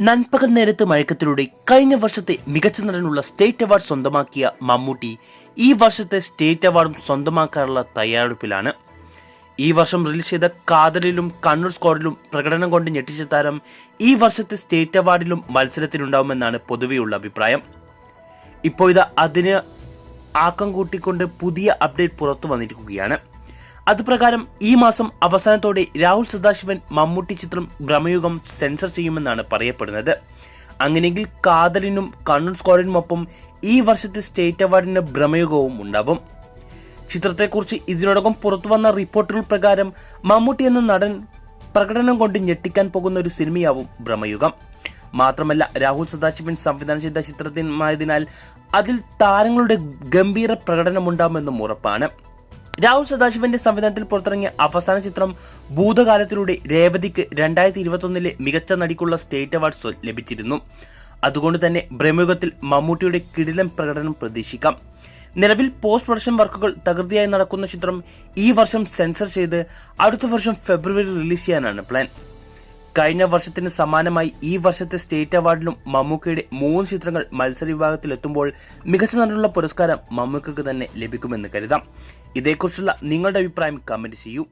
നൻപകൽ നേരത്ത് മയക്കത്തിലൂടെ കഴിഞ്ഞ വർഷത്തെ മികച്ച നടനുള്ള സ്റ്റേറ്റ് അവാർഡ് സ്വന്തമാക്കിയ മമ്മൂട്ടി ഈ വർഷത്തെ സ്റ്റേറ്റ് അവാർഡും സ്വന്തമാക്കാനുള്ള തയ്യാറെടുപ്പിലാണ്. ഈ വർഷം റിലീസ് ചെയ്ത കാതലിലും കണ്ണൂർ സ്ക്വാഡിലും പ്രകടനം കൊണ്ട് ഞെട്ടിച്ച താരം ഈ വർഷത്തെ സ്റ്റേറ്റ് അവാർഡിലും മത്സരത്തിലുണ്ടാവുമെന്നാണ് പൊതുവെയുള്ള അഭിപ്രായം. ഇപ്പോൾ അതിന് ആക്കം കൂട്ടിക്കൊണ്ട് പുതിയ അപ്ഡേറ്റ് പുറത്തു വന്നിരിക്കുകയാണ്. അതുപ്രകാരം ഈ മാസം അവസാനത്തോടെ രാഹുൽ സദാശിവൻ മമ്മൂട്ടി ചിത്രം ഭ്രമയുഗം സെൻസർ ചെയ്യുമെന്നാണ് പറയപ്പെടുന്നത്. അങ്ങനെയെങ്കിൽ കാതലിനും കണ്ണൂർ സ്ക്വാഡിനുമൊപ്പം ഈ വർഷത്തെ സ്റ്റേറ്റ് അവാർഡിന് ഭ്രമയുഗവും ഉണ്ടാവും. ചിത്രത്തെക്കുറിച്ച് ഇതിനോടകം പുറത്തുവന്ന റിപ്പോർട്ടുകൾ പ്രകാരം മമ്മൂട്ടി എന്ന നടൻ പ്രകടനം കൊണ്ട് ഞെട്ടിക്കാൻ പോകുന്ന ഒരു സിനിമയാവും ഭ്രമയുഗം. മാത്രമല്ല, രാഹുൽ സദാശിവൻ സംവിധാനം ചെയ്ത ചിത്രമായതിനാൽ അതിൽ താരങ്ങളുടെ ഗംഭീര പ്രകടനമുണ്ടാകുമെന്നും ഉറപ്പാണ്. രാഹുൽ സദാശിവന്റെ സംവിധാനത്തിൽ പുറത്തിറങ്ങിയ അവസാന ചിത്രം ഭൂതകാലത്തിലൂടെ രേവതിക്ക് 2021 മികച്ച നടിക്കുള്ള സ്റ്റേറ്റ് അവാർഡ് ലഭിച്ചിരുന്നു. അതുകൊണ്ട് തന്നെ ഭ്രമയുഗത്തിൽ മമ്മൂട്ടിയുടെ കിടിലൻ പ്രകടനം പ്രതീക്ഷിക്കാം. നിലവിൽ പോസ്റ്റ് പ്രൊഡക്ഷൻ വർക്കുകൾ തകൃതിയായി നടക്കുന്ന ചിത്രം ഈ വർഷം സെൻസർ ചെയ്ത് അടുത്ത വർഷം ഫെബ്രുവരി റിലീസ് ചെയ്യാനാണ് പ്ലാൻ. കഴിഞ്ഞ വർഷത്തിന് സമാനമായി ഈ വർഷത്തെ സ്റ്റേറ്റ് അവാർഡിലും മമ്മൂക്കയുടെ 3 ചിത്രങ്ങൾ മത്സര വിഭാഗത്തിൽ എത്തുമ്പോൾ മികച്ച നടനുള്ള പുരസ്കാരം മമ്മൂക്കയ്ക്ക് തന്നെ ലഭിക്കുമെന്ന് കരുതാം. ഇതേക്കുറിച്ചുള്ള നിങ്ങളുടെ അഭിപ്രായം കമന്റ് ചെയ്യൂ.